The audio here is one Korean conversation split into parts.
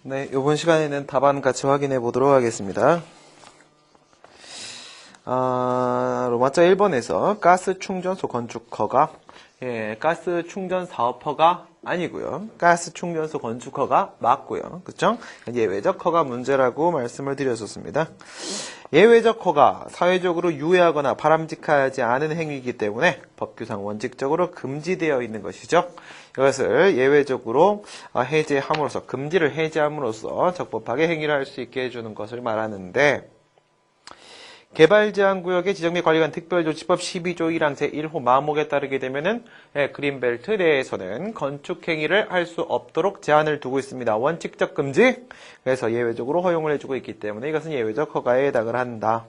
네, 이번 시간에는 답안 같이 확인해 보도록 하겠습니다. 로마자 1번에서 가스 충전소 건축허가, 가스 충전 사업허가 아니고요. 가스 충전소 건축허가 맞고요. 그쵸? 예외적 허가 문제라고 말씀을 드렸었습니다. 예외적 허가, 사회적으로 유해하거나 바람직하지 않은 행위이기 때문에 법규상 원칙적으로 금지되어 있는 것이죠. 이것을 예외적으로 해제함으로써, 금지를 해제함으로써 적법하게 행위를 할 수 있게 해주는 것을 말하는데, 개발제한구역의 지정 및 관리에 관한 특별조치법 12조 1항 제1호 마목에 따르게 되면은 그린벨트 내에서는 건축행위를 할 수 없도록 제한을 두고 있습니다. 원칙적 금지, 그래서 예외적으로 허용을 해주고 있기 때문에 이것은 예외적 허가에 해당을 한다.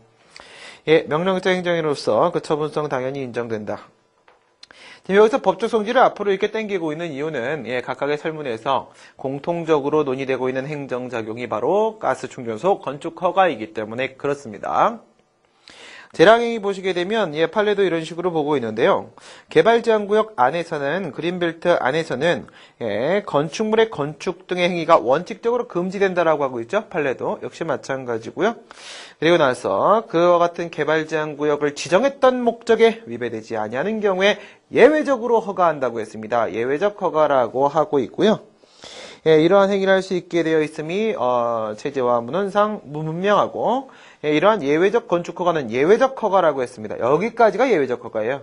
명령적 행정으로서 그 처분성 당연히 인정된다. 지금 여기서 법적 성질을 앞으로 이렇게 당기고 있는 이유는 각각의 설문에서 공통적으로 논의되고 있는 행정작용이 바로 가스 충전소 건축 허가이기 때문에 그렇습니다. 재량행위 보시게 되면 판례도 이런 식으로 보고 있는데요. 개발제한구역 안에서는, 그린벨트 안에서는 건축물의 건축 등의 행위가 원칙적으로 금지된다라고 하고 있죠. 판례도 역시 마찬가지고요. 그리고 나서 그와 같은 개발제한구역을 지정했던 목적에 위배되지 아니하는 경우에 예외적으로 허가한다고 했습니다. 예외적 허가라고 하고 있고요. 이러한 행위를 할 수 있게 되어 있음이 체제와 문헌상 무분명하고, 이러한 예외적 건축 허가는 예외적 허가라고 했습니다. 여기까지가 예외적 허가예요.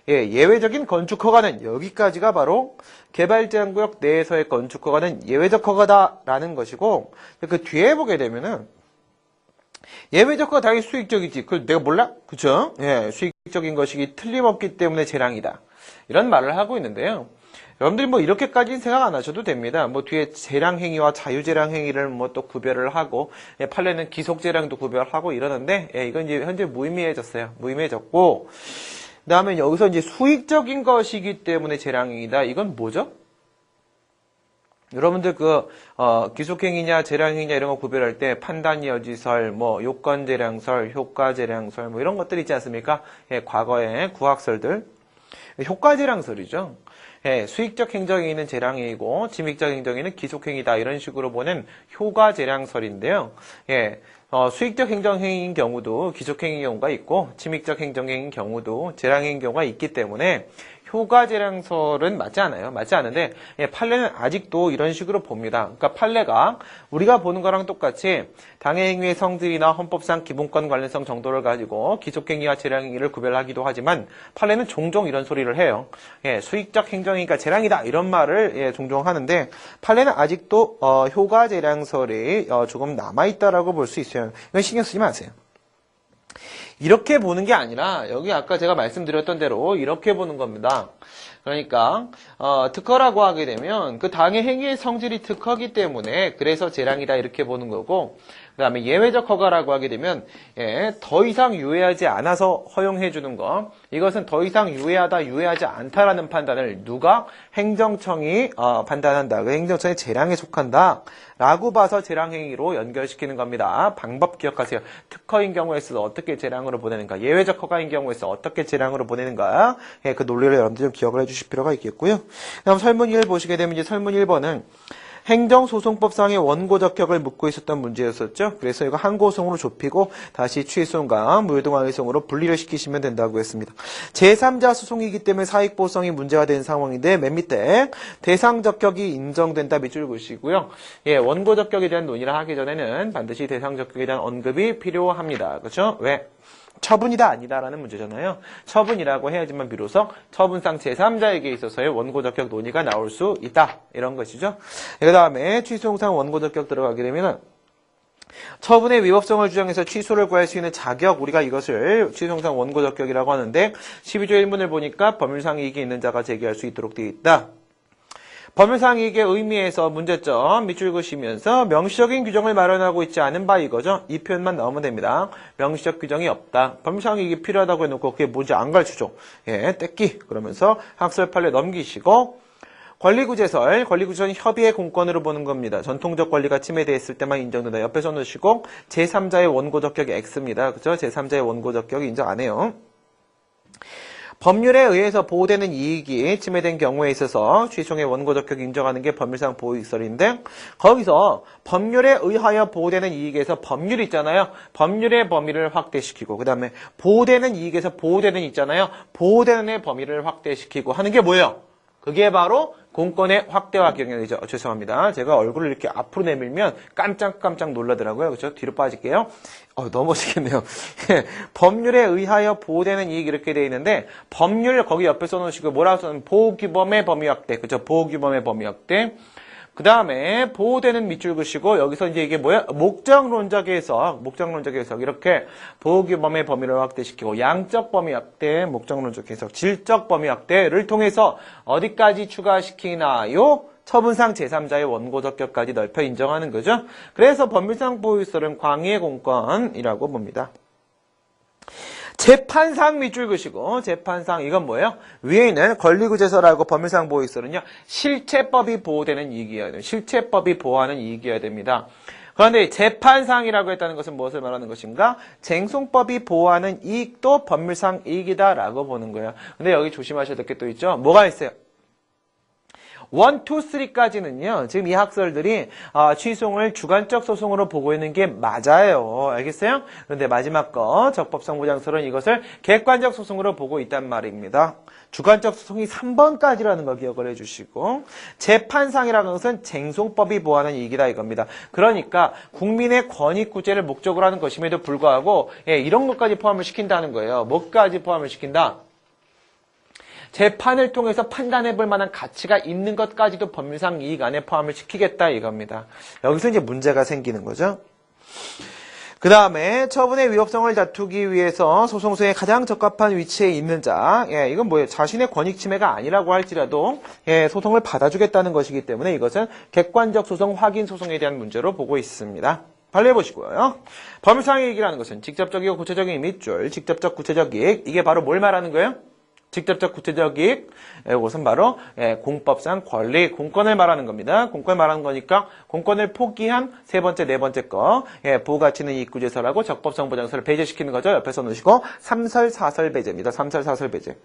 예외적인 건축 허가는 여기까지가 바로 개발제한구역 내에서의 건축 허가는 예외적 허가다라는 것이고, 그 뒤에 보게 되면은 예외적 허가 당연히 수익적이지. 그걸 내가 몰라? 그쵸? 수익적인 것이기 틀림없기 때문에 재량이다. 이런 말을 하고 있는데요. 여러분들이 뭐 이렇게까지는 생각 안 하셔도 됩니다. 뭐 뒤에 재량 행위와 자유 재량 행위를 뭐 또 구별을 하고, 판례는 기속 재량도 구별하고 이러는데, 이건 이제 현재 무의미해졌어요. 무의미해졌고, 그 다음에 여기서 이제 수익적인 것이기 때문에 재량 행위다. 이건 뭐죠? 여러분들 기속행위냐 재량행위냐 이런 거 구별할 때 판단 여지설, 뭐 요건 재량설, 효과 재량설 뭐 이런 것들 있지 않습니까? 과거의 구학설들. 효과 재량설이죠. 수익적 행정행위는 재량행위고 침익적 행정행위는 기속행위다 이런 식으로 보는 효과 재량설인데요. 수익적 행정행위인 경우도 기속행위인 경우가 있고 침익적 행정행위인 경우도 재량행위인 경우가 있기 때문에 효과 재량설은 맞지 않아요. 맞지 않은데 판례는 아직도 이런 식으로 봅니다. 그러니까 판례가 우리가 보는 거랑 똑같이 당해행위의 성질이나 헌법상 기본권 관련성 정도를 가지고 기속행위와 재량행위를 구별하기도 하지만 판례는 종종 이런 소리를 해요. 수익적 행정행위가 재량이다 이런 말을 종종 하는데 판례는 아직도 효과 재량설이 조금 남아있다라고 볼 수 있어요. 이건 신경 쓰지 마세요. 이렇게 보는 게 아니라 여기 아까 제가 말씀드렸던 대로 이렇게 보는 겁니다. 그러니까 특허라고 하게 되면 그 당의 행위의 성질이 특허기 때문에 그래서 재량이다 이렇게 보는 거고, 그 다음에 예외적 허가라고 하게 되면 더 이상 유해하지 않아서 허용해 주는 거, 이것은 더 이상 유해하다 유해하지 않다라는 판단을 누가? 행정청이 판단한다. 그 행정청의 재량에 속한다 라고 봐서 재량행위로 연결시키는 겁니다. 방법 기억하세요. 특허인 경우에 있어서 어떻게 재량으로 보내는가, 예외적 허가인 경우에 있어서 어떻게 재량으로 보내는가, 그 논리를 여러분들 좀 기억을 해주실 필요가 있겠고요. 다음 설문 1 보시게 되면 이제 설문 1번은 행정소송법상의 원고적격을 묻고 있었던 문제였었죠. 그래서 이거 항고성으로 좁히고 다시 취소송과 무효동항해송으로 분리를 시키시면 된다고 했습니다. 제3자 소송이기 때문에 사익보상이 문제가 된 상황인데 맨 밑에 대상적격이 인정된다 밑줄 보시고요. 원고적격에 대한 논의를 하기 전에는 반드시 대상적격에 대한 언급이 필요합니다. 그렇죠? 왜? 처분이다 아니다라는 문제잖아요. 처분이라고 해야지만 비로소 처분상 제3자에게 있어서의 원고적격 논의가 나올 수 있다 이런 것이죠. 그 다음에 취소상 원고적격 들어가게 되면 처분의 위법성을 주장해서 취소를 구할 수 있는 자격, 우리가 이것을 취소상 원고적격이라고 하는데 12조 1문을 보니까 법률상 이익이 있는 자가 제기할 수 있도록 되어 있다. 법률상 이익의 의미에서 문제점 밑줄 그시면서 명시적인 규정을 마련하고 있지 않은 바 이거죠. 이 표현만 넣으면 됩니다. 명시적 규정이 없다. 법률상 이익이 필요하다고 해놓고 그게 뭔지 안 가르쳐줘. 떼끼. 그러면서 학설 판례 넘기시고, 권리구제설, 권리구제설은 협의의 공권으로 보는 겁니다. 전통적 권리가 침해되었을 때만 인정된다. 옆에 써놓으시고 제3자의 원고적격이 X입니다. 그죠? 제3자의 원고적격이 인정 안 해요. 법률에 의해서 보호되는 이익이 침해된 경우에 있어서 취소의 원고 적격을 인정하는 게 법률상 보호이익설인데 거기서 법률에 의하여 보호되는 이익에서 법률 있잖아요. 법률의 범위를 확대시키고 그 다음에 보호되는 이익에서 보호되는 있잖아요. 보호되는 범위를 확대시키고 하는 게 뭐예요? 그게 바로 공권의 확대와 경영이죠. 죄송합니다. 제가 얼굴을 이렇게 앞으로 내밀면 깜짝 놀라더라고요. 그렇죠? 뒤로 빠질게요. 넘어지겠네요. 법률에 의하여 보호되는 이익 이렇게 되어 있는데 법률 거기 옆에 써놓으시고 뭐라고 써놓으면 보호규범의 범위 확대. 그렇죠? 보호규범의 범위 확대. 그 다음에 보호되는 밑줄 그시고 여기서 이제 이게 뭐야? 목적론적 해석 이렇게 보호규범의 범위를 확대시키고 양적 범위 확대, 목적론적 해석, 질적 범위 확대를 통해서 어디까지 추가시키나요? 처분상 제3자의 원고 적격까지 넓혀 인정하는 거죠. 그래서 법률상 보호이익설은 광의의 공권이라고 봅니다. 재판상 밑줄 그시고 재판상 이건 뭐예요? 위에 있는 권리구제설하고 법률상 보호이익설은요. 실체법이 보호되는 이익이어야 돼요. 실체법이 보호하는 이익이어야 됩니다. 그런데 재판상이라고 했다는 것은 무엇을 말하는 것인가? 쟁송법이 보호하는 이익도 법률상 이익이다라고 보는 거예요. 근데 여기 조심하셔야 될 게 또 있죠. 뭐가 있어요? 1, 2, 3까지는요. 지금 이 학설들이 취소를 주관적 소송으로 보고 있는 게 맞아요. 알겠어요? 그런데 마지막 거 적법성 보장설은 이것을 객관적 소송으로 보고 있단 말입니다. 주관적 소송이 3번까지라는 거 기억을 해주시고 재판상이라는 것은 쟁송법이 보호하는 이익이다 이겁니다. 그러니까 국민의 권익구제를 목적으로 하는 것임에도 불구하고 이런 것까지 포함을 시킨다는 거예요. 뭐까지 포함을 시킨다? 재판을 통해서 판단해볼 만한 가치가 있는 것까지도 법률상 이익 안에 포함을 시키겠다 이겁니다. 여기서 이제 문제가 생기는 거죠. 그 다음에 처분의 위법성을 다투기 위해서 소송소에 가장 적합한 위치에 있는 자, 이건 뭐예요? 자신의 권익 침해가 아니라고 할지라도 소송을 받아주겠다는 것이기 때문에 이것은 객관적 소송, 확인 소송에 대한 문제로 보고 있습니다. 발레해 보시고요. 법률상 이익이라는 것은 직접적이고 구체적인 밑줄, 직접적 구체적 이익, 이게 바로 뭘 말하는 거예요? 직접적 구체적 이익, 이것은 바로 공법상 권리, 공권을 말하는 겁니다. 공권을 말하는 거니까 공권을 포기한 세 번째, 네 번째 거 보호가치는 이익구제설하고 적법성 보장설을 배제시키는 거죠. 옆에서 놓으시고 3설, 4설 배제입니다. 3설, 4설 배제.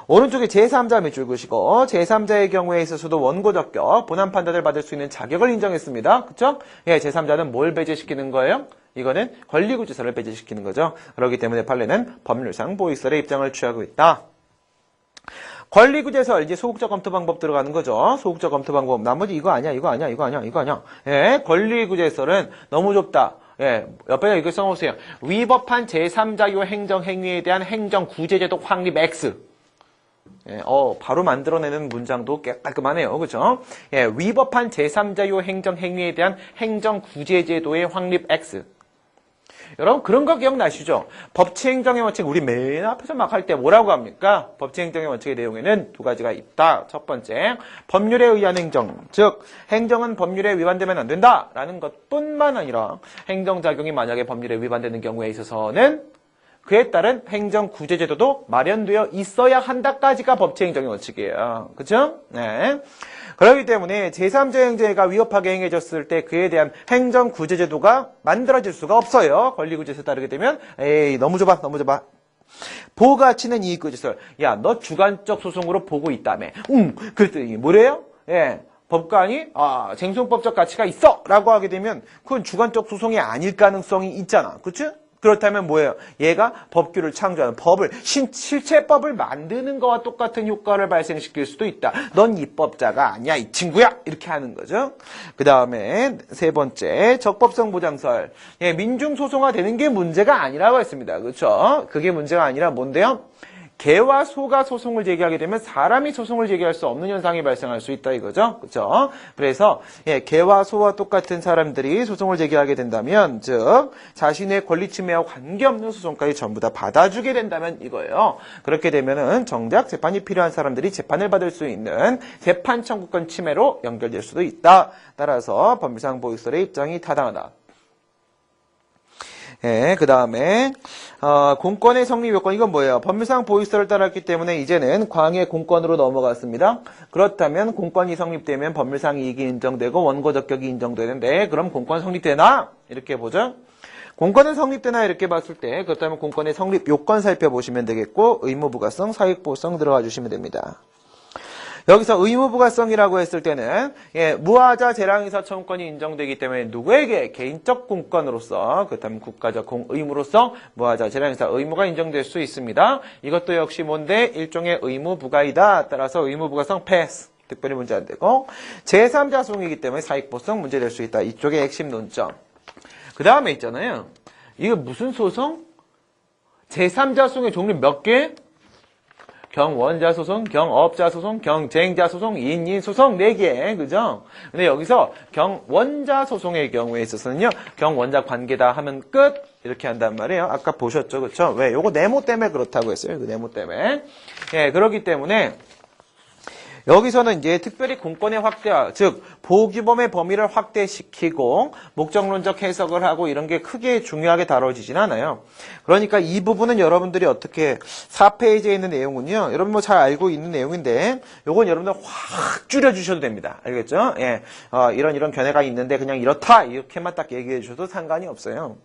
오른쪽에 제3자 밑줄 그시고 제3자의 경우에 있어서도 원고 적격, 본안 판단을 받을 수 있는 자격을 인정했습니다. 그쵸? 제3자는 뭘 배제시키는 거예요? 이거는 권리구제설을 배제시키는 거죠. 그렇기 때문에 판례는 법률상 보호이익설의 입장을 취하고 있다. 권리구제설, 이제 소극적 검토 방법 들어가는 거죠. 소극적 검토 방법. 나머지 이거 아니야. 권리구제설은 너무 좁다. 옆에다 이거 써놓으세요. 위법한 제3자요 행정행위에 대한 행정구제제도 확립 X. 바로 만들어내는 문장도 깔끔하네요. 그죠? 위법한 제3자요 행정행위에 대한 행정구제제도의 확립 X. 여러분 그런 거 기억나시죠? 법치행정의 원칙 우리 맨 앞에서 막 할 때 뭐라고 합니까? 법치행정의 원칙의 내용에는 두 가지가 있다. 첫 번째, 법률에 의한 행정, 즉 행정은 법률에 위반되면 안 된다라는 것뿐만 아니라 행정작용이 만약에 법률에 위반되는 경우에 있어서는 그에 따른 행정구제제도도 마련되어 있어야 한다까지가 법치행정의 원칙이에요. 그렇죠? 네. 그렇기 때문에 제3자 행제가 위법하게 행해졌을 때 그에 대한 행정구제제도가 만들어질 수가 없어요. 권리구제에서 따르게 되면 너무 좁아. 보호가치는 이익구제설. 야, 너 주관적 소송으로 보고 있다며. 그랬더니 뭐래요? 법관이 쟁송법적 가치가 있어 라고 하게 되면 그건 주관적 소송이 아닐 가능성이 있잖아. 그렇지? 그렇다면 뭐예요? 얘가 법규를 창조하는 법을 실체법을 만드는 거와 똑같은 효과를 발생시킬 수도 있다. 넌 입법자가 아니야 이 친구야 이렇게 하는 거죠. 그 다음에 세 번째 적법성 보장설. 민중소송화 되는 게 문제가 아니라고 했습니다. 그렇죠? 그게 문제가 아니라 뭔데요? 개와 소가 소송을 제기하게 되면 사람이 소송을 제기할 수 없는 현상이 발생할 수 있다 이거죠. 그렇죠? 그래서 개와 소와 똑같은 사람들이 소송을 제기하게 된다면 즉 자신의 권리 침해와 관계없는 소송까지 전부 다 받아주게 된다면 이거예요. 그렇게 되면은 정작 재판이 필요한 사람들이 재판을 받을 수 있는 재판 청구권 침해로 연결될 수도 있다. 따라서 법률상 보호이익설의 입장이 타당하다. 그 다음에 공권의 성립 요건 이건 뭐예요? 법률상 보호이익설을 따랐기 때문에 이제는 광의 공권으로 넘어갔습니다. 그렇다면 공권이 성립되면 법률상 이익이 인정되고 원고 적격이 인정되는데 그럼 공권 성립되나? 이렇게 보죠. 공권은 성립되나 이렇게 봤을 때 그렇다면 공권의 성립 요건 살펴보시면 되겠고 의무부가성, 사익보호성 들어가 주시면 됩니다. 여기서 의무부가성이라고 했을 때는 무하자 재량의사 처분권이 인정되기 때문에 누구에게 개인적 공권으로서 그렇다면 국가적 공의무로서 무하자 재량의사 의무가 인정될 수 있습니다. 이것도 역시 뭔데 일종의 의무부가이다. 따라서 의무부가성 패스. 특별히 문제 안 되고 제3자 소송이기 때문에 사익보호성 문제될 수 있다. 이쪽의 핵심 논점. 그 다음에 있잖아요. 이게 무슨 소송? 제3자 소송의 종류 몇 개? 경원자 소송, 경업자 소송, 경쟁자 소송, 인인 소송 4개. 그죠? 근데 여기서 경원자 소송의 경우에 있어서는요. 경원자 관계다 하면 끝. 이렇게 한단 말이에요. 아까 보셨죠? 그렇죠? 왜? 요거 네모 때문에 그렇다고 했어요. 그 네모 때문에. 예, 그렇기 때문에 여기서는 이제 특별히 공권의 확대화, 즉 보호규범의 범위를 확대시키고 목적론적 해석을 하고 이런 게 크게 중요하게 다뤄지진 않아요. 그러니까 이 부분은 여러분들이 어떻게 4페이지에 있는 내용은요. 여러분 뭐 잘 알고 있는 내용인데 요건 여러분들 확 줄여주셔도 됩니다. 알겠죠? 예, 이런 견해가 있는데 그냥 이렇다 이렇게만 딱 얘기해 주셔도 상관이 없어요.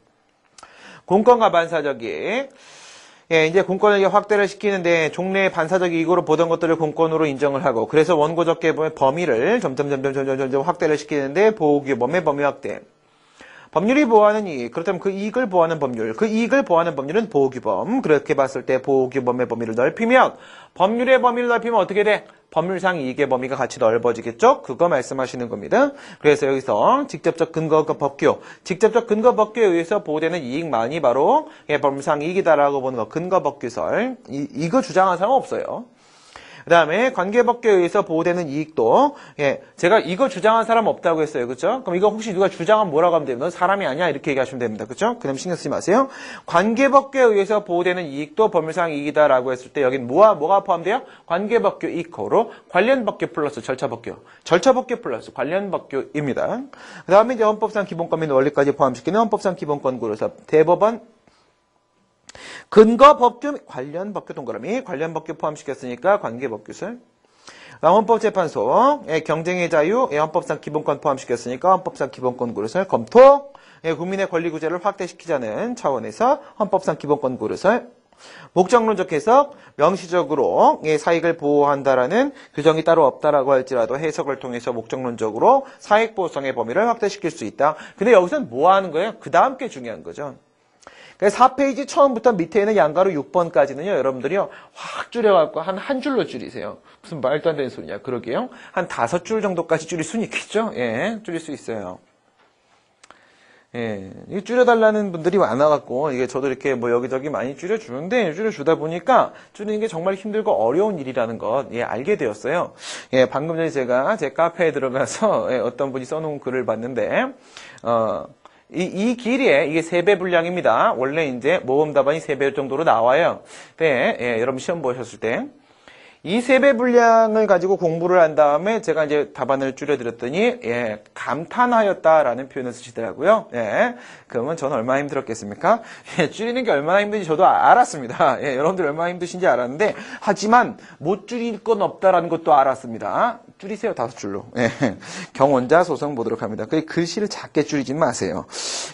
공권과 반사적이 예, 이제 공권을 확대를 시키는데 종래의 반사적 이익으로 보던 것들을 공권으로 인정을 하고 그래서 원고적 개범의 범위를 점점 확대를 시키는데 보호규범의 범위 확대. 법률이 보호하는 이익, 그렇다면 그 이익을 보호하는 법률, 그 이익을 보호하는 법률은 보호규범. 그렇게 봤을 때 보호규범의 범위를 넓히면 법률의 범위를 넓히면 어떻게 돼? 법률상 이익의 범위가 같이 넓어지겠죠? 그거 말씀하시는 겁니다. 그래서 여기서 직접적 근거 법규, 직접적 근거 법규에 의해서 보호되는 이익만이 바로 법률상 이익이다라고 보는 거. 근거 법규설. 이거 주장한 사람 없어요. 그 다음에 관계법규에 의해서 보호되는 이익도 제가 이거 주장한 사람 없다고 했어요. 그렇죠? 그럼 이거 혹시 누가 주장하면 뭐라고 하면 돼요? 넌 사람이 아니야 이렇게 얘기하시면 됩니다. 그렇죠? 그럼 신경 쓰지 마세요. 관계법규에 의해서 보호되는 이익도 법률상 이익이다라고 했을 때 여긴 뭐가 포함돼요? 관계법규 이코로 관련법규 플러스 절차법규, 절차법규 플러스 관련법규입니다. 그 다음에 이제 헌법상 기본권 및 원리까지 포함시키는 헌법상 기본권 구로서 대법원 근거 법규 및 관련 법규 동그라미 관련 법규 포함시켰으니까 관계 법규설. 헌법재판소 경쟁의 자유 헌법상 기본권 포함시켰으니까 헌법상 기본권 구르설 검토. 국민의 권리 구제를 확대시키자는 차원에서 헌법상 기본권 구르설. 목적론적 해석 명시적으로 사익을 보호한다라는 규정이 따로 없다라고 할지라도 해석을 통해서 목적론적으로 사익보호성의 범위를 확대시킬 수 있다. 근데 여기서는 뭐 하는 거예요? 그 다음 게 중요한 거죠. 4페이지 처음부터 밑에 있는 양가로 6번까지는요, 여러분들이요, 확 줄여갖고 한 줄로 줄이세요. 무슨 말도 안 되는 소리냐, 그러게요. 한 5줄 정도까지 줄일 수는 있겠죠? 예, 줄일 수 있어요. 예, 이게 줄여달라는 분들이 많아갖고, 이게 저도 이렇게 뭐 여기저기 많이 줄여주는데, 줄여주다 보니까 줄이는 게 정말 힘들고 어려운 일이라는 것, 알게 되었어요. 예, 방금 전에 제가 제 카페에 들어가서 어떤 분이 써놓은 글을 봤는데, 이 길이에 이게 3배 분량입니다. 원래 이제 모범 답안이 3배 정도로 나와요. 네, 여러분 시험 보셨을 때. 이 3배 분량을 가지고 공부를 한 다음에 제가 이제 답안을 줄여드렸더니, 감탄하였다라는 표현을 쓰시더라고요. 그러면 저는 얼마나 힘들었겠습니까? 줄이는 게 얼마나 힘든지 저도 알았습니다. 여러분들 얼마나 힘드신지 알았는데, 하지만 못 줄일 건 없다라는 것도 알았습니다. 줄이세요, 5줄로. 경원자 소송 보도록 합니다. 그 글씨를 작게 줄이지 마세요.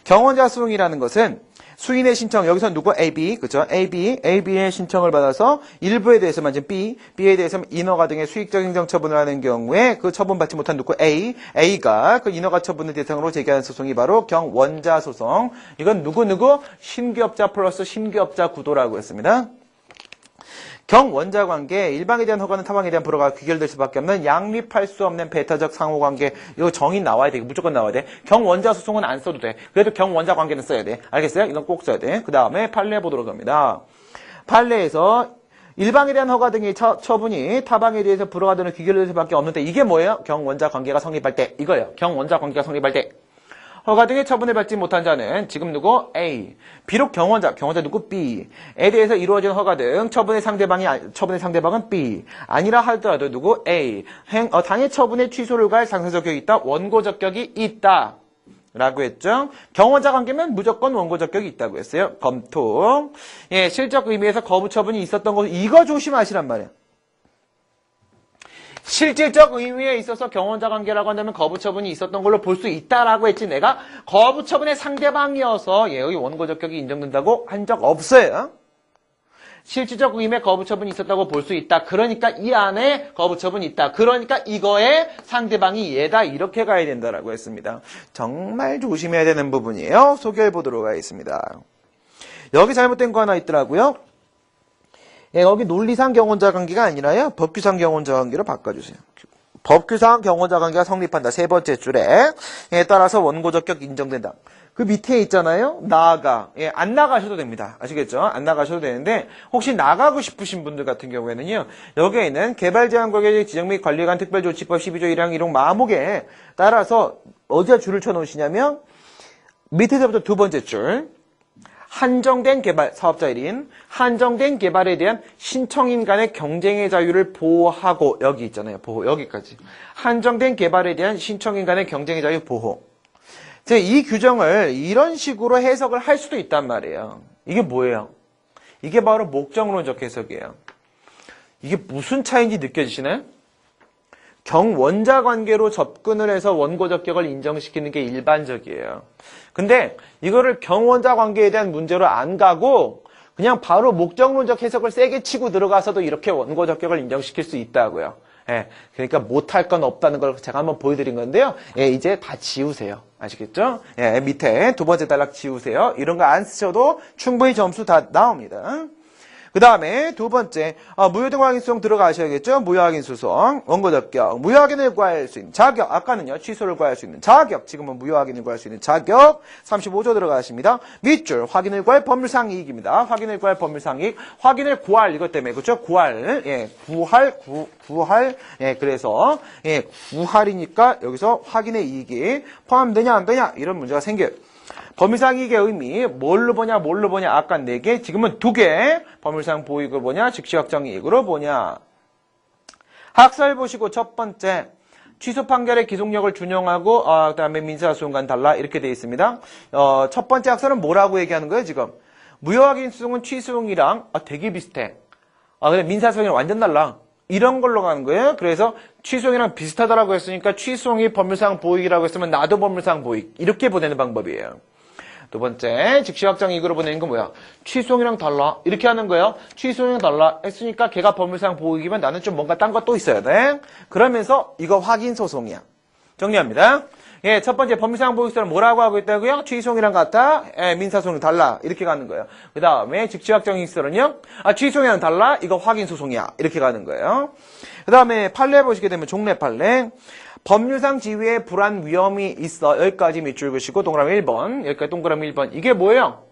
경원자 소송이라는 것은 수인의 신청, 여기서 누구? AB, 그죠? AB의 신청을 받아서 일부에 대해서만 지금 B에 대해서는 인허가 등의 수익적 행정 처분을 하는 경우에 그 처분받지 못한 누구? A가 그 인허가 처분을 대상으로 제기하는 소송이 바로 경원자 소송. 이건 누구? 신기업자 플러스 신기업자 구도라고 했습니다. 경원자 관계, 일방에 대한 허가는 타방에 대한 불허가 귀결될 수밖에 없는 양립할 수 없는 배타적 상호관계. 이거 정의 나와야 돼. 이거 무조건 나와야 돼. 경원자 소송은 안 써도 돼. 그래도 경원자 관계는 써야 돼. 알겠어요? 이건 꼭 써야 돼. 그 다음에 판례 보도록 합니다. 판례에서 일방에 대한 허가 등의 처분이 타방에 대해서 불허가 되는 귀결될 수밖에 없는데 이게 뭐예요? 경원자 관계가 성립할 때. 이거예요. 경원자 관계가 성립할 때. 허가 등의 처분을 받지 못한 자는 지금 누구? A. 비록 경원자 누구? B에 대해서 이루어진 허가 등 처분의 상대방은 B. 아니라 하더라도 누구? A. 당해 처분의 취소를 가할 상세적 격이 있다. 원고적 격이 있다. 라고 했죠. 경원자 관계면 무조건 원고적 격이 있다고 했어요. 검토. 실적 의미에서 거부 처분이 있었던 거 이거 조심하시란 말이에요. 실질적 의미에 있어서 경원자 관계라고 한다면 거부처분이 있었던 걸로 볼 수 있다라고 했지 내가 거부처분의 상대방이어서 여기 원고적격이 인정된다고 한 적 없어요. 실질적 의미의 거부처분이 있었다고 볼 수 있다. 그러니까 이 안에 거부처분이 있다. 그러니까 이거의 상대방이 얘다. 이렇게 가야 된다라고 했습니다. 정말 조심해야 되는 부분이에요. 소개해 보도록 하겠습니다. 여기 잘못된 거 하나 있더라고요. 여기 논리상 경원자 관계가 아니라요. 법규상 경원자 관계로 바꿔주세요. 법규상 경원자 관계가 성립한다. 세 번째 줄에 따라서 원고적격 인정된다. 그 밑에 있잖아요. 나아가. 안 나가셔도 됩니다. 아시겠죠? 안 나가셔도 되는데 혹시 나가고 싶으신 분들 같은 경우에는요. 여기에 있는 개발제한과의 지정 및 관리에 관한 특별조치법 12조 1항 1홍 마목에 따라서 어디다 줄을 쳐놓으시냐면 밑에서부터 두 번째 줄. 한정된 개발, 사업자 1인, 한정된 개발에 대한 신청인 간의 경쟁의 자유를 보호하고, 여기 있잖아요. 보호, 여기까지. 한정된 개발에 대한 신청인 간의 경쟁의 자유 보호. 이 규정을 이런 식으로 해석을 할 수도 있단 말이에요. 이게 뭐예요? 이게 바로 목적론적 해석이에요. 이게 무슨 차이인지 느껴지시나요? 경원자 관계로 접근을 해서 원고적격을 인정시키는 게 일반적이에요. 근데 이거를 경원자 관계에 대한 문제로 안 가고 그냥 바로 목적론적 해석을 세게 치고 들어가서도 이렇게 원고적격을 인정시킬 수 있다고요. 그러니까 못할 건 없다는 걸 제가 한번 보여드린 건데요. 이제 다 지우세요. 아시겠죠? 밑에 두 번째 단락 지우세요. 이런 거 안 쓰셔도 충분히 점수 다 나옵니다. 그 다음에 두 번째 무효등 확인 수송 들어가셔야겠죠. 무효확인 수송 원고적격 무효확인을 구할 수 있는 자격 아까는요 취소를 구할 수 있는 자격 지금은 무효확인을 구할 수 있는 자격 35조 들어가십니다. 밑줄 확인을 구할 법률상 이익입니다. 확인을 구할 법률상 이익 확인을 구할 이것 때문에 그렇죠. 구할 구할 그래서 구할이니까 여기서 확인의 이익이 포함되냐 안 되냐 이런 문제가 생겨요. 법률상 이익의 의미 뭘로 보냐 아까 4개 지금은 2개 법률상 보이익을 보냐 즉시 확정 이익으로 보냐. 학설 보시고 첫 번째 취소 판결의 기속력을 준용하고 그 다음에 민사소송과는 달라 이렇게 되어 있습니다. 첫 번째 학설은 뭐라고 얘기하는 거예요 지금? 무효확인 수송은 취소용이랑 되게 비슷해. 근데 민사소송이랑 완전 달라. 이런 걸로 가는 거예요. 그래서 취소용이랑 비슷하다라고 했으니까 취소용이 법률상 보이익이라고 했으면 나도 법률상 보이익 이렇게 보내는 방법이에요. 두 번째, 즉시 확정 이익으로 보내는 건 뭐야? 취소용이랑 달라. 이렇게 하는 거예요. 취소용이랑 달라 했으니까 걔가 법률상 보이익이면 나는 좀 뭔가 딴 거 또 있어야 돼. 그러면서 이거 확인 소송이야. 정리합니다. 첫 번째 법률상 보이익서는 뭐라고 하고 있다고요? 취소용이랑 같다. 민사소송이 달라. 이렇게 가는 거예요. 그 다음에 즉시 확정 이익서는요? 취소용이랑 달라. 이거 확인 소송이야. 이렇게 가는 거예요. 그 다음에 판례 보시게 되면 종래 판례. 법률상 지위에 불안 위험이 있어. 여기까지 밑줄 그시고 동그라미 1번. 여기까지 동그라미 1번. 이게 뭐예요?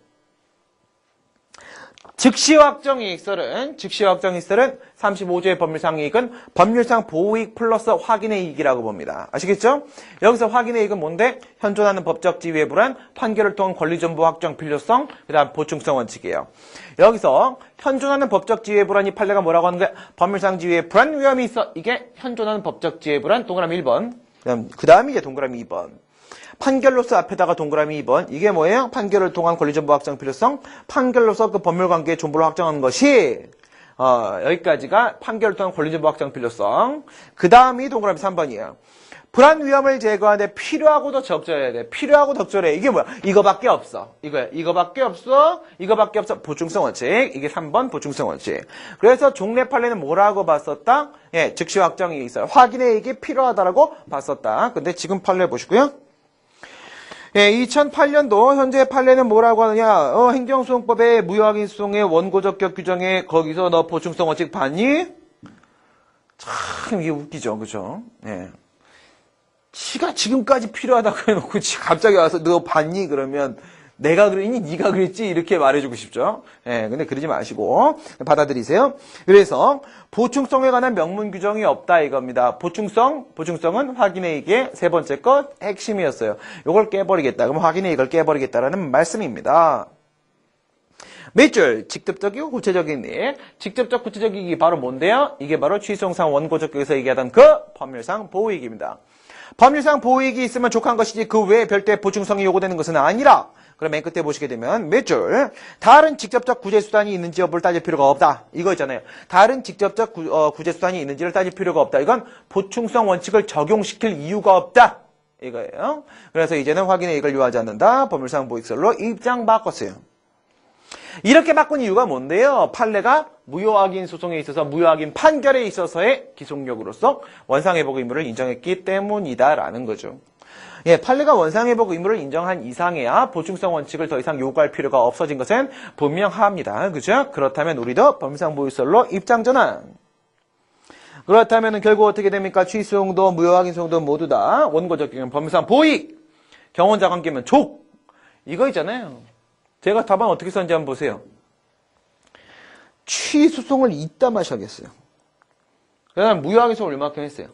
즉시 확정 이익설은 35조의 법률상 이익은 법률상 보호이익 플러스 확인의 이익이라고 봅니다. 아시겠죠? 여기서 확인의 이익은 뭔데? 현존하는 법적 지위의 불안, 판결을 통한 권리전부 확정 필요성, 그 다음 보충성 원칙이에요. 여기서 현존하는 법적 지위의 불안이 판례가 뭐라고 하는 거야? 법률상 지위에 불안 위험이 있어. 이게 현존하는 법적 지위의 불안, 동그라미 1번. 그 다음이 이제 동그라미 2번. 판결로서 앞에다가 동그라미 2번. 이게 뭐예요? 판결을 통한 권리전부 확정 필요성. 판결로서 그 법률관계의 존부를 확정하는 것이 여기까지가 판결을 통한 권리전부 확정 필요성. 그 다음이 동그라미 3번이에요. 불안 위험을 제거하는데 필요하고도 적절해야 돼. 필요하고 적절해. 이게 뭐야? 이거밖에 없어. 이거야. 이거밖에 없어. 이거밖에 없어. 보충성 원칙. 이게 3번 보충성 원칙. 그래서 종래 판례는 뭐라고 봤었다? 즉시 확정이 있어요. 확인의 이익이 필요하다라고 봤었다. 근데 지금 판례 보시고요. 2008년도 현재 판례는 뭐라고 하느냐? 행정소송법의 무효확인 수송의 원고적격 규정에 거기서 너 보충성 원칙 봤니? 참 이게 웃기죠, 그죠? 지가 지금까지 필요하다고 해놓고 갑자기 와서 너 봤니? 그러면 내가 그랬니? 네가 그랬지? 이렇게 말해주고 싶죠. 근데 그러지 마시고 받아들이세요. 그래서 보충성에 관한 명문 규정이 없다 이겁니다. 보충성은 확인의 이익의 세 번째 것 핵심이었어요. 이걸 깨버리겠다. 그럼 확인의 이익을 깨버리겠다라는 말씀입니다. 밑줄 직접적이고 구체적인 이익. 직접적 구체적 이익이 바로 뭔데요? 이게 바로 취소상 원고적격에서 얘기하던 그 법률상 보호이익입니다. 법률상 보호이익이 있으면 족한 것이지 그 외에 별도의 보충성이 요구되는 것은 아니라. 그럼 맨 끝에 보시게 되면 몇 줄? 다른 직접적 구제수단이 있는지 여부를 따질 필요가 없다. 이거 있잖아요. 다른 직접적 구제수단이 있는지를 따질 필요가 없다. 이건 보충성 원칙을 적용시킬 이유가 없다. 이거예요. 그래서 이제는 확인의 이익을 요하지 않는다. 법률상 보익설로 입장 바꿨어요. 이렇게 바꾼 이유가 뭔데요? 판례가 무효확인 소송에 있어서 무효확인 판결에 있어서의 기속력으로서 원상회복 의무를 인정했기 때문이다라는 거죠. 예, 판례가 원상회복 의무를 인정한 이상해야 보충성 원칙을 더 이상 요구할 필요가 없어진 것은 분명합니다. 그죠? 그렇다면 우리도 법률상 보익설로 입장 전환. 그렇다면 결국 어떻게 됩니까? 취소용도 무효확인 소용도 모두 다 원고적 경우 법률상 보익. 경원자 관계면 족. 이거 있잖아요. 제가 답안 어떻게 썼는지 한번 보세요. 취소송을 이따 마셔야겠어요. 그 다음 무효확인 소송을 얼마큼 했어요?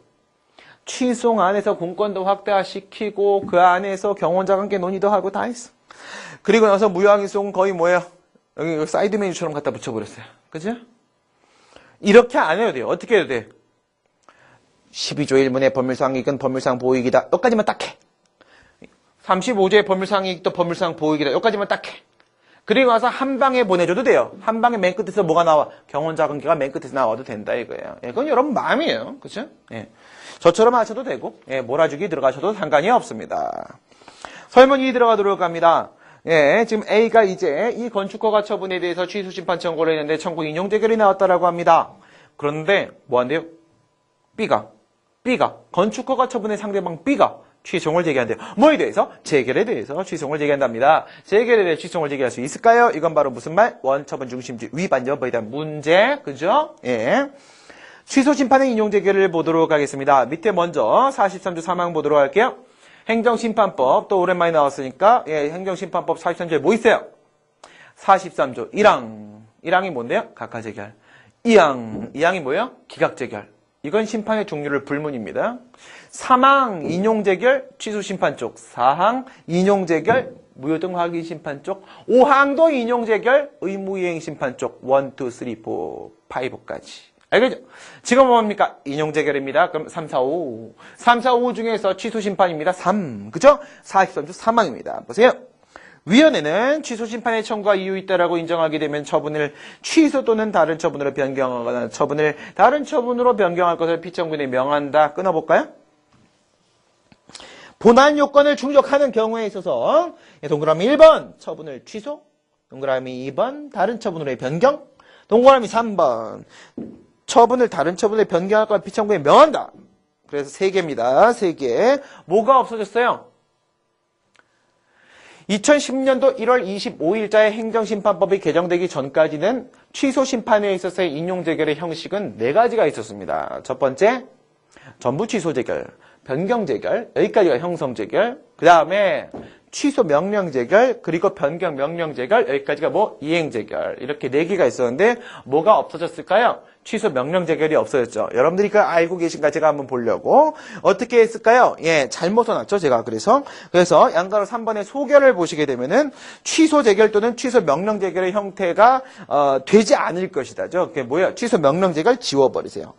취소송 안에서 공권도 확대시키고 그 안에서 경원자 관계 논의도 하고 다 했어. 그리고 나서 무효확인 소송은 거의 뭐예요? 여기 사이드 메뉴처럼 갖다 붙여버렸어요. 그죠? 이렇게 안 해도 돼요. 어떻게 해도 돼? 12조 1문의 법률상 이익은 법률상 보이익이다. 여기까지만 딱 해. 35조의 법률상 이익도 법률상 보이익이다. 여기까지만 딱 해. 그리고 나서 한 방에 보내줘도 돼요. 한 방에 맨 끝에서 뭐가 나와? 경원자 관계가 맨 끝에서 나와도 된다 이거예요. 예, 그건 여러분 마음이에요. 그죠? 예. 저처럼 하셔도 되고, 예, 몰아주기 들어가셔도 상관이 없습니다. 설문이 들어가도록 합니다. 예, 지금 A가 이제 이 건축허가 처분에 대해서 취소 심판 청구를 했는데 청구 인용 재결이 나왔다라고 합니다. 그런데 뭐 한대요? B가 건축허가 처분의 상대방 B가 취소를 제기한대요. 뭐에 대해서? 재결에 대해서 취소를 제기한답니다. 재결에 대해 취소를 제기할 수 있을까요? 이건 바로 무슨 말? 원처분 중심주의 위반 여부에 대한 문제. 그죠? 예. 취소 심판의 인용 재결을 보도록 하겠습니다. 밑에 먼저 43조 3항 보도록 할게요. 행정심판법 또 오랜만에 나왔으니까 예, 행정심판법 43조에 뭐 있어요? 43조 1항. 1항이 뭔데요? 각하재결. 2항이 뭐예요? 기각재결. 이건 심판의 종류를 불문입니다. 3항 인용재결 취소심판 쪽, 4항 인용재결 무효등 확인심판 쪽, 5항도 인용재결 의무이행심판 쪽 1, 2, 3, 4, 5까지. 알겠죠? 지금 뭡니까? 인용재결입니다. 그럼 3, 4, 5. 3, 4, 5 중에서 취소심판입니다. 3. 그죠? 43조 3항입니다. 보세요. 위원회는 취소심판의 청구가 이유 있다라고 인정하게 되면 처분을 취소 또는 다른 처분으로 변경하거나 처분을 다른 처분으로 변경할 것을 피청구인에 명한다. 끊어볼까요? 본안 요건을 충족하는 경우에 있어서 동그라미 1번 처분을 취소, 동그라미 2번 다른 처분으로의 변경, 동그라미 3번 처분을 다른 처분으로 변경할 것을 피청구인에 명한다. 그래서 3개입니다. 3개. 뭐가 없어졌어요? 2010년도 1월 25일자의 행정심판법이 개정되기 전까지는 취소심판에 있어서의 인용재결의 형식은 4가지가 있었습니다. 첫 번째, 전부 취소재결, 변경재결, 여기까지가 형성재결, 그 다음에 취소명령재결, 그리고 변경명령재결, 여기까지가 뭐 이행재결, 이렇게 4개가 있었는데 뭐가 없어졌을까요? 취소 명령 재결이 없어졌죠. 여러분들이 그걸 알고 계신가 제가 한번 보려고. 어떻게 했을까요? 예, 잘못 써놨죠, 제가. 그래서 양가로 3번의 소결을 보시게 되면은 취소 재결 또는 취소 명령 재결의 형태가 되지 않을 것이다죠. 그게 뭐예요? 취소 명령 재결 지워버리세요.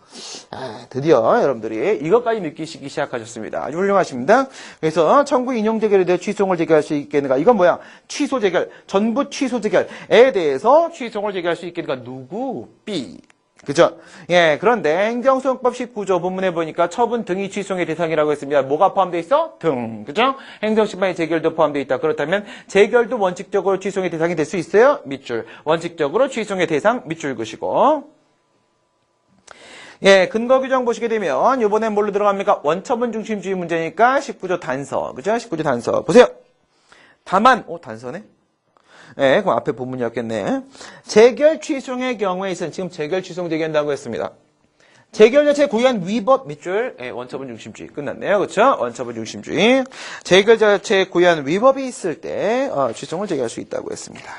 아, 드디어 여러분들이 이것까지 느끼시기 시작하셨습니다. 아주 훌륭하십니다. 그래서 청구 인용 재결에 대해 취소를 제기할 수 있겠는가? 이건 뭐야? 취소 재결, 전부 취소 재결에 대해서 취소를 제기할 수 있겠는가? 누구? B. 그죠? 예, 그런데 행정소송법 19조 본문에 보니까 처분 등이 취소의 대상이라고 했습니다. 뭐가 포함되어 있어? 등. 그죠? 행정심판의 재결도 포함되어 있다. 그렇다면 재결도 원칙적으로 취소의 대상이 될 수 있어요? 밑줄. 원칙적으로 취소의 대상 밑줄 그시고. 예, 근거 규정 보시게 되면 이번엔 뭘로 들어갑니까? 원처분 중심주의 문제니까 19조 단서. 그죠? 19조 단서. 보세요. 다만, 단서네? 예, 그럼 앞에 본문이었겠네. 재결 취소의 경우에 있어는 지금 재결 취소 제기한다고 했습니다. 재결 자체 고유한 위법 밑줄, 예, 원처분 중심주의 끝났네요. 그렇죠? 원처분 중심주의. 재결 자체 고유한 위법이 있을 때 취소를 제기할 수 있다고 했습니다.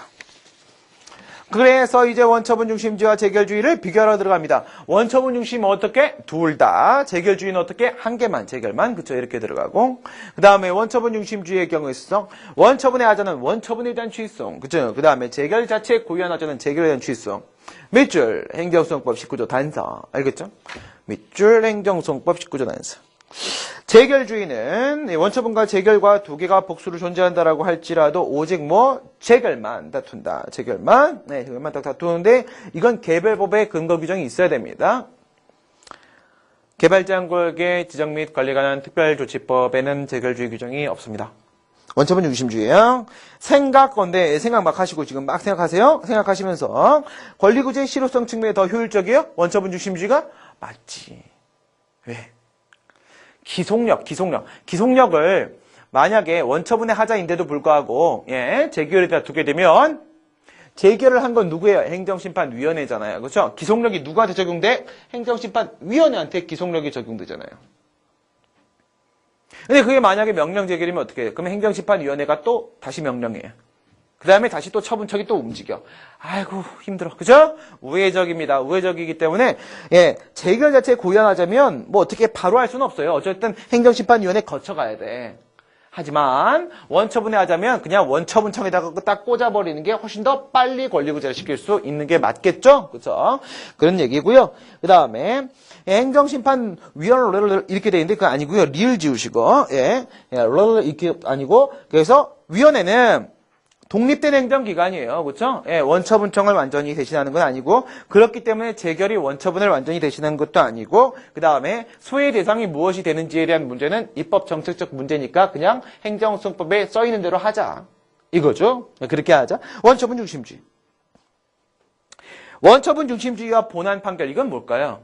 그래서 이제 원처분 중심주의와 재결주의를 비교하러 들어갑니다. 원처분 중심은 어떻게? 둘 다. 재결주의는 어떻게? 한 개만, 재결만. 그쵸? 이렇게 들어가고. 그 다음에 원처분 중심주의의 경우에 있어서 원처분의 하자는 원처분에 대한 취소성. 그쵸? 그 다음에 재결 자체에 고유한 하자는 재결에 대한 취소성. 밑줄 행정소송법 19조 단서. 알겠죠? 밑줄 행정소송법 19조 단서. 재결주의는 원처분과 재결과 두 개가 복수로 존재한다라고 할지라도 오직 뭐 재결만 다툰다. 재결만 딱 다투는데 이건 개별법의 근거 규정이 있어야 됩니다. 개발자항구역의 지정 및 관리에 관한 특별조치법에는 재결주의 규정이 없습니다. 원처분 중심주의예요. 생각건데 생각 막 하시고 지금 막 생각하세요. 생각하시면서 권리구제의 실효성 측면에 더 효율적이에요? 원처분 중심주의가? 맞지. 왜? 기속력을 만약에 원처분의 하자인데도 불구하고 재결에 다투게 되면 재결을 한 건 누구예요? 행정심판위원회잖아요. 그렇죠? 기속력이 누구한테 적용돼? 행정심판위원회한테 기속력이 적용되잖아요. 근데 그게 만약에 명령 재결이면 어떻게 해요? 그러면 행정심판위원회가 또 다시 명령해요. 그 다음에 다시 또 처분척이 또 움직여. 아이고 힘들어. 그죠? 우회적입니다. 우회적이기 때문에 재결 자체 고연하자면 뭐 어떻게 바로 할 수는 없어요. 어쨌든 행정심판위원회 거쳐가야 돼. 하지만 원처분에 하자면 그냥 원처분청에다가 딱 꽂아버리는 게 훨씬 더 빨리 권리구제를 시킬 수 있는 게 맞겠죠? 그렇죠? 그런 얘기고요. 그 다음에 행정심판위원회를 이렇게 돼 있는데 그거 아니고요. 리을 지우시고 를 이렇게 아니고 그래서 위원회는 독립된 행정기관이에요. 그렇죠? 원처분청을 완전히 대신하는 건 아니고 그렇기 때문에 재결이 원처분을 완전히 대신하는 것도 아니고 그 다음에 소외 대상이 무엇이 되는지에 대한 문제는 입법 정책적 문제니까 그냥 행정소송법에 써있는 대로 하자. 이거죠? 그렇게 하자. 원처분 중심주의. 원처분 중심주의와 본안 판결 이건 뭘까요?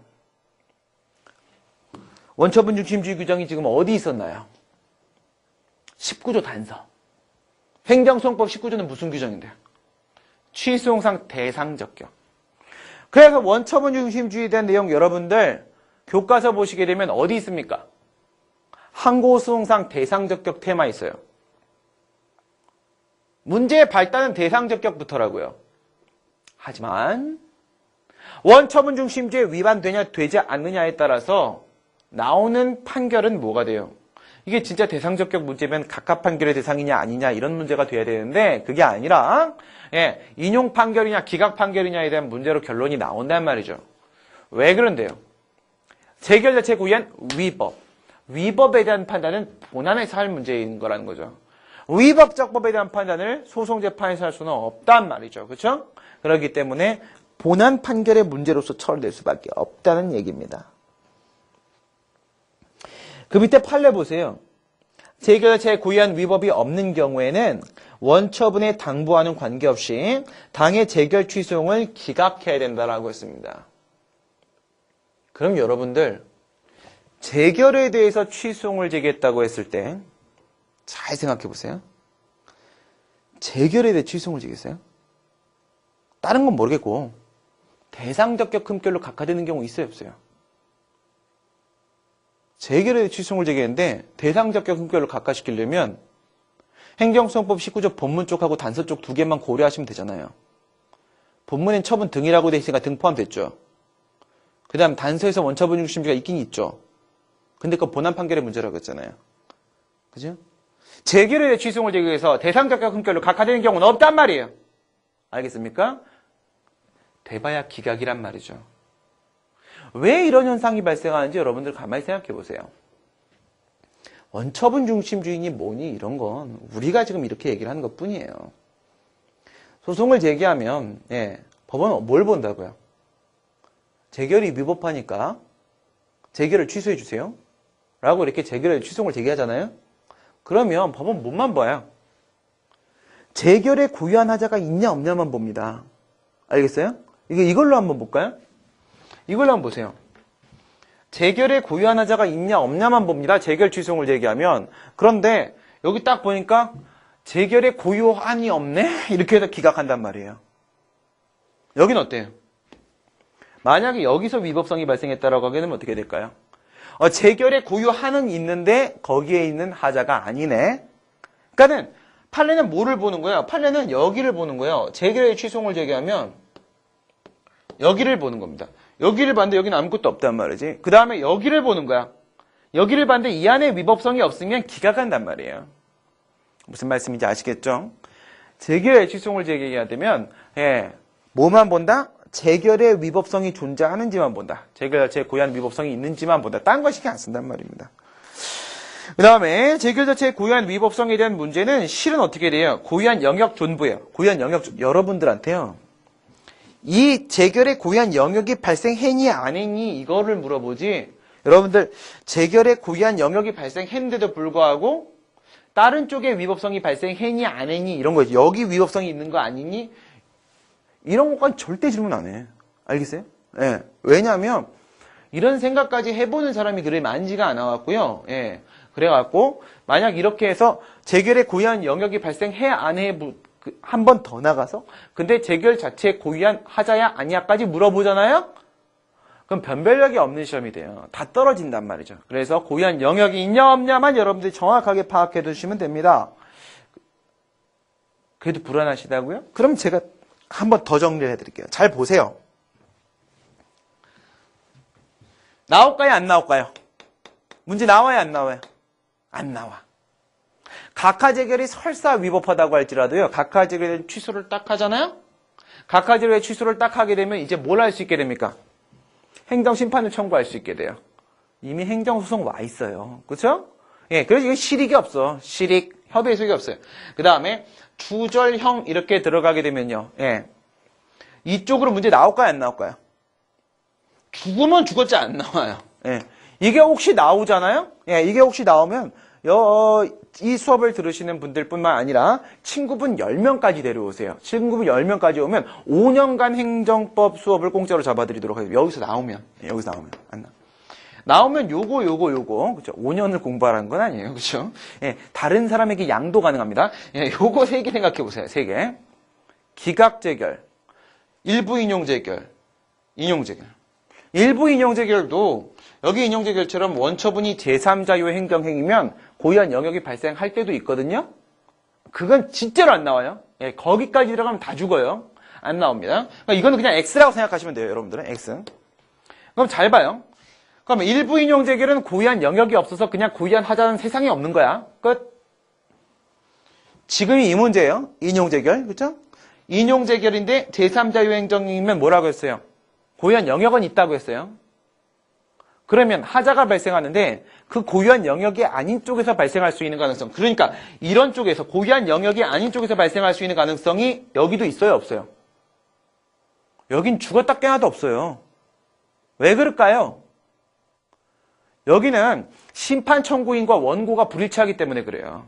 원처분 중심주의 규정이 지금 어디 있었나요? 19조 단서. 행정소송법 19조는 무슨 규정인데요? 취소용상 대상적격. 그래서 원처분 중심주의에 대한 내용 여러분들 교과서 보시게 되면 어디 있습니까? 항고소송상 대상적격 테마 있어요. 문제의 발단은 대상적격부터라고요. 하지만 원처분 중심주의에 위반되냐 되지 않느냐에 따라서 나오는 판결은 뭐가 돼요? 이게 진짜 대상적격 문제면 각각 판결의 대상이냐 아니냐 이런 문제가 돼야 되는데 그게 아니라 인용 판결이냐 기각 판결이냐에 대한 문제로 결론이 나온단 말이죠. 왜 그런데요? 재결 자체 고유한 위법. 위법에 대한 판단은 본안에서 할 문제인 거라는 거죠. 위법적 법에 대한 판단을 소송재판에서 할 수는 없단 말이죠. 그렇죠? 그렇기 때문에 본안 판결의 문제로서 처리될 수밖에 없다는 얘기입니다. 그 밑에 판례 보세요. 재결 자체에 고유한 위법이 없는 경우에는 원처분에 당부하는 관계없이 당의 재결 취소용을 기각해야 된다라고 했습니다. 그럼 여러분들 재결에 대해서 취소용을 제기했다고 했을 때 잘 생각해 보세요. 재결에 대해 취소용을 제기했어요? 다른 건 모르겠고 대상적격 흠결로 각하되는 경우 있어요 없어요? 재결에 대해 취소용을 제기했는데 대상적격 흠결로 각하시키려면 행정소송법 19조 본문 쪽하고 단서 쪽 두 개만 고려하시면 되잖아요. 본문엔 처분 등이라고 돼 있으니까 등 포함됐죠. 그 다음 단서에서 원처분 중심주의가 있긴 있죠. 근데 그건 본안 판결의 문제라고 했잖아요. 그죠? 재결에 대해 취소용을 제기해서 대상적격 흠결로 각하되는 경우는 없단 말이에요. 알겠습니까? 돼봐야 기각이란 말이죠. 왜 이런 현상이 발생하는지 여러분들 가만히 생각해 보세요. 원처분 중심주의니 뭐니 이런 건 우리가 지금 이렇게 얘기를 하는 것 뿐이에요. 소송을 제기하면 법원은 뭘 본다고요? 재결이 위법하니까 재결을 취소해 주세요. 라고 이렇게 재결에 취소를 제기하잖아요. 그러면 법원 뭐만 봐요? 재결에 고유한 하자가 있냐 없냐만 봅니다. 알겠어요? 이걸로 한번 볼까요? 이걸로 한번 보세요. 재결에 고유한 하자가 있냐 없냐만 봅니다. 재결 취소용을 제기하면. 그런데 여기 딱 보니까 재결에 고유한이 없네? 이렇게 해서 기각한단 말이에요. 여긴 어때요? 만약에 여기서 위법성이 발생했다라고 하게 되면 어떻게 될까요? 재결에 고유한은 있는데 거기에 있는 하자가 아니네. 그러니까는 판례는 뭐를 보는 거예요? 판례는 여기를 보는 거예요. 재결에 취소용을 제기하면 여기를 보는 겁니다. 여기를 봤는데 여기는 아무것도 없단 말이지. 그 다음에 여기를 보는 거야. 여기를 봤는데 이 안에 위법성이 없으면 기각한단 말이에요. 무슨 말씀인지 아시겠죠? 재결에 취소용을 제기해야 되면 뭐만 본다? 재결의 위법성이 존재하는지만 본다. 재결 자체에 고유한 위법성이 있는지만 본다. 딴 거 신경 안 쓴단 말입니다. 그 다음에 재결 자체의 고유한 위법성에 대한 문제는 실은 어떻게 돼요? 고유한 영역 존부예요. 고유한 영역, 여러분들한테요. 이 재결의 고유한 영역이 발생했니 안 했니 이거를 물어보지, 여러분들 재결의 고유한 영역이 발생했는데도 불구하고 다른 쪽에 위법성이 발생했니 안 했니 이런 거죠. 여기 위법성이 있는 거 아니니? 이런 것까지 절대 질문 안 해. 알겠어요? 예. 왜냐하면 이런 생각까지 해보는 사람이 그래 많지가 않아갖고요. 예. 그래갖고 만약 이렇게 해서 재결의 고유한 영역이 발생해 안 해 한 번 더 나가서 근데 재결 자체에 고유한 하자야 아니야까지 물어보잖아요. 그럼 변별력이 없는 시험이 돼요. 다 떨어진단 말이죠. 그래서 고유한 영역이 있냐 없냐만 여러분들이 정확하게 파악해 두시면 됩니다. 그래도 불안하시다고요? 그럼 제가 한 번 더 정리를 해드릴게요. 잘 보세요. 나올까요? 안 나올까요? 문제 나와요? 안 나와요? 안 나와. 각하재결이 설사 위법하다고 할지라도요. 각하재결의 취소를 딱 하잖아요. 각하재결의 취소를 딱 하게 되면 이제 뭘 할 수 있게 됩니까? 행정심판을 청구할 수 있게 돼요. 이미 행정소송 와 있어요. 그렇죠? 예, 그래서 이게 실익이 없어. 실익, 협의의 소익이 없어요. 그 다음에 주절형 이렇게 들어가게 되면요. 예, 이쪽으로 문제 나올까요? 안 나올까요? 죽으면 죽었지 안 나와요. 예, 이게 혹시 나오잖아요. 예, 이게 혹시 나오면 이 수업을 들으시는 분들뿐만 아니라 친구분 10명까지 데려오세요. 친구분 10명까지 오면 5년간 행정법 수업을 공짜로 잡아드리도록 하겠습니다. 여기서 나오면 안 나오면 요거 그죠? 5년을 공부하라는 건 아니에요. 그죠? 예, 다른 사람에게 양도 가능합니다. 예, 요거 3개 생각해 보세요. 3개. 기각재결, 일부 인용재결, 인용재결. 일부 인용재결도 여기 인용재결처럼 원처분이 제3자유의 행정행위면 고유한 영역이 발생할 때도 있거든요. 그건 진짜로 안 나와요. 예, 거기까지 들어가면 다 죽어요. 안 나옵니다. 그러니까 이거는 그냥 X라고 생각하시면 돼요. 여러분들은 X. 그럼 잘 봐요. 그럼 일부 인용재결은 고유한 영역이 없어서 그냥 고유한 하자는 세상에 없는 거야. 끝. 지금이 이 문제예요. 인용재결. 그렇죠? 인용재결인데 제3자유의 행정행위면 뭐라고 했어요? 고유한 영역은 있다고 했어요. 그러면 하자가 발생하는데 그 고유한 영역이 아닌 쪽에서 발생할 수 있는 가능성. 그러니까 이런 쪽에서 고유한 영역이 아닌 쪽에서 발생할 수 있는 가능성이 여기도 있어요? 없어요? 여긴 죽었다 깨나도 없어요. 왜 그럴까요? 여기는 심판 청구인과 원고가 불일치하기 때문에 그래요.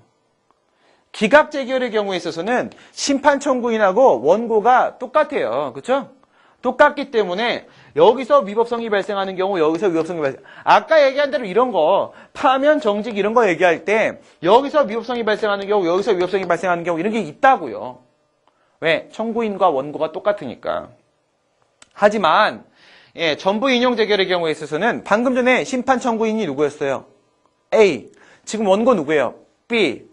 기각재결의 경우에 있어서는 심판 청구인하고 원고가 똑같아요. 그렇죠? 똑같기 때문에 여기서 위법성이 발생하는 경우 여기서 위법성이 발생. 아까 얘기한 대로 이런 거 파면 정직 이런 거 얘기할 때 여기서 위법성이 발생하는 경우 여기서 위법성이 발생하는 경우 이런 게 있다고요. 왜? 청구인과 원고가 똑같으니까. 하지만 예, 전부 인용 재결의 경우에 있어서는 방금 전에 심판 청구인이 누구였어요? A. 지금 원고 누구예요? B.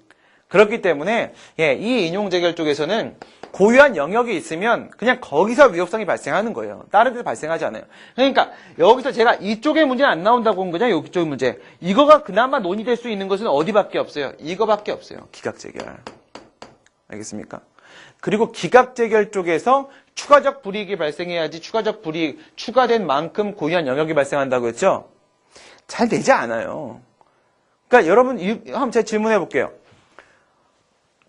그렇기 때문에 예, 이 인용 재결 쪽에서는 고유한 영역이 있으면 그냥 거기서 위법성이 발생하는 거예요. 다른 데서 발생하지 않아요. 그러니까 여기서 제가 이쪽의 문제는 안 나온다고 한 거잖아요. 이쪽의 문제. 이거가 그나마 논의될 수 있는 것은 어디밖에 없어요? 이거밖에 없어요. 기각재결. 알겠습니까? 그리고 기각재결 쪽에서 추가적 불이익이 발생해야지 추가적 불이익, 추가된 만큼 고유한 영역이 발생한다고 했죠? 잘 되지 않아요. 그러니까 여러분, 한번 제가 질문해 볼게요.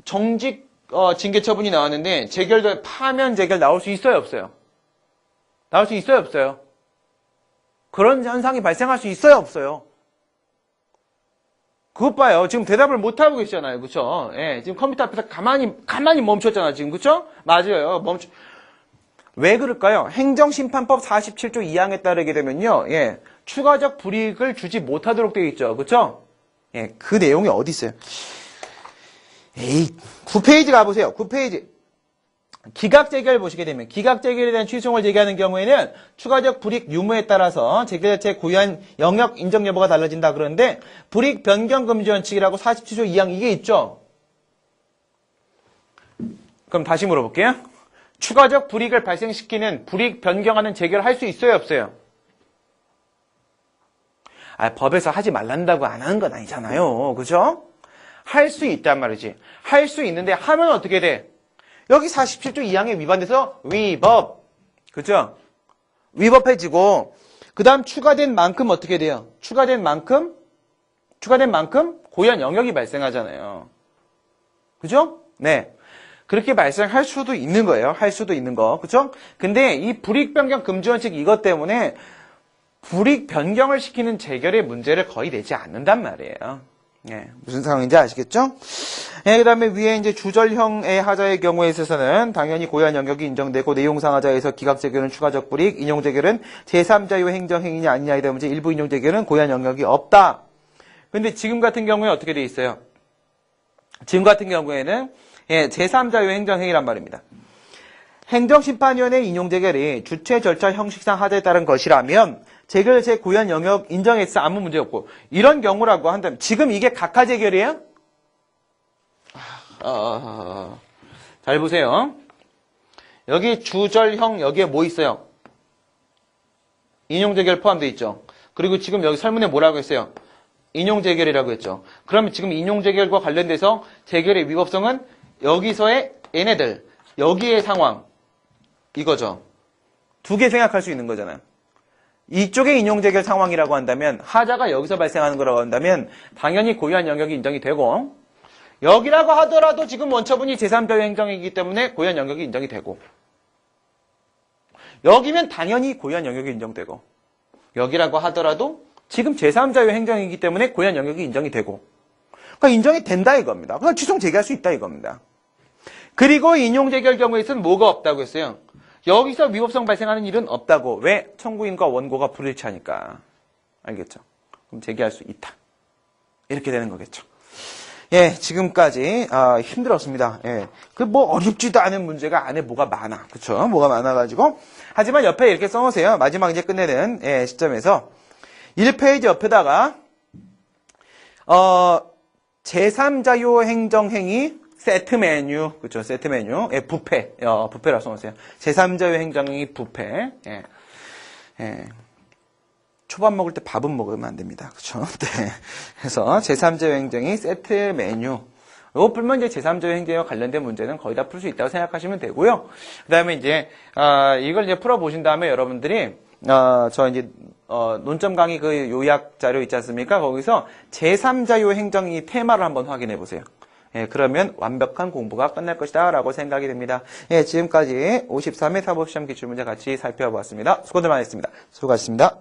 정직 징계 처분이 나왔는데 재결도 파면 재결 나올 수 있어요, 없어요? 나올 수 있어요, 없어요? 그런 현상이 발생할 수 있어요, 없어요? 그것 봐요. 지금 대답을 못 하고 계시잖아요, 그렇죠? 예, 지금 컴퓨터 앞에서 가만히 멈췄잖아, 지금 그렇죠? 맞아요, 왜 그럴까요? 행정심판법 47조 2항에 따르게 되면요, 예, 추가적 불이익을 주지 못하도록 되어 있죠, 그렇죠? 예, 그 내용이 어디 있어요? 에이, 9페이지 가보세요. 9페이지. 기각재결 보시게 되면 기각재결에 대한 취소를 제기하는 경우에는 추가적 불이익 유무에 따라서 재결 자체의 고유한 영역 인정 여부가 달라진다 그러는데 불이익 변경 금지 원칙이라고 47조 2항 이게 있죠. 그럼 다시 물어볼게요. 추가적 불이익을 발생시키는 불이익 변경하는 재결을 할 수 있어요, 없어요? 법에서 하지 말란다고 안 하는 건 아니잖아요. 그죠? 할 수 있단 말이지. 할 수 있는데 하면 어떻게 돼? 여기 47조 2항에 위반돼서 위법. 그죠? 위법해지고 그 다음 추가된 만큼 어떻게 돼요? 추가된 만큼 추가된 만큼 고유한 영역이 발생하잖아요. 그죠? 네. 그렇게 발생할 수도 있는 거예요. 할 수도 있는 거. 그죠? 근데 이 불이익 변경 금지 원칙 이것 때문에 불이익 변경을 시키는 재결의 문제를 거의 내지 않는단 말이에요. 예, 무슨 상황인지 아시겠죠? 예, 그 다음에 위에 이제 주절형의 하자의 경우에 있어서는 당연히 고유한 영역이 인정되고 내용상 하자에서 기각재결은 추가적 불이익, 인용재결은 제3자유 행정행위냐 아니냐에 대한 문제, 일부 인용재결은 고유한 영역이 없다. 근데 지금 같은 경우에 어떻게 돼 있어요? 지금 같은 경우에는 예, 제3자유 행정행위란 말입니다. 행정심판위원회 인용재결이 주체 절차 형식상 하자에 따른 것이라면 재결 제 고유한 영역 인정했어. 아무 문제 없고. 이런 경우라고 한다면 지금 이게 각하 재결이에요? 잘 보세요. 여기 주절형 여기에 뭐 있어요? 인용재결 포함되어 있죠. 그리고 지금 여기 설문에 뭐라고 했어요? 인용재결이라고 했죠. 그러면 지금 인용재결과 관련돼서 재결의 위법성은 여기서의 얘네들, 여기의 상황 이거죠. 두 개 생각할 수 있는 거잖아요. 이쪽의 인용재결 상황이라고 한다면 하자가 여기서 발생하는 거라고 한다면 당연히 고유한 영역이 인정이 되고 여기라고 하더라도 지금 원처분이 제3자유 행정이기 때문에 고유한 영역이 인정이 되고 여기면 당연히 고유한 영역이 인정되고 여기라고 하더라도 지금 제3자유 행정이기 때문에 고유한 영역이 인정이 되고 그러니까 인정이 된다 이겁니다. 그냥 취소 제기할 수 있다 이겁니다. 그리고 인용재결 경우에서는 뭐가 없다고 했어요? 여기서 위법성 발생하는 일은 없다고. 왜? 청구인과 원고가 불일치하니까. 알겠죠? 그럼 제기할 수 있다. 이렇게 되는 거겠죠. 예, 지금까지 힘들었습니다. 예, 그 뭐 어렵지도 않은 문제가 안에 뭐가 많아. 그쵸? 뭐가 많아가지고. 하지만 옆에 이렇게 써놓으세요. 마지막 이제 끝내는 시점에서 1페이지 옆에다가 제3자유 행정행위 세트 메뉴, 그쵸, 세트 메뉴. 예, 부패라고 써놓으세요. 제3자유 행정행위 부패. 예. 예. 초밥 먹을 때 밥은 먹으면 안 됩니다. 그쵸? 네. 그래서 제3자유 행정이 세트 메뉴. 이거 풀면 이제 제3자유 행정과 관련된 문제는 거의 다 풀 수 있다고 생각하시면 되고요. 그 다음에 이제, 이걸 이제 풀어보신 다음에 여러분들이, 저 이제, 논점 강의 그 요약 자료 있지 않습니까? 거기서 제3자유 행정이 테마를 한번 확인해 보세요. 예, 그러면 완벽한 공부가 끝날 것이다 라고 생각이 됩니다. 예, 지금까지 53회 사법시험 기출문제 같이 살펴보았습니다. 수고들 많으셨습니다. 수고하셨습니다.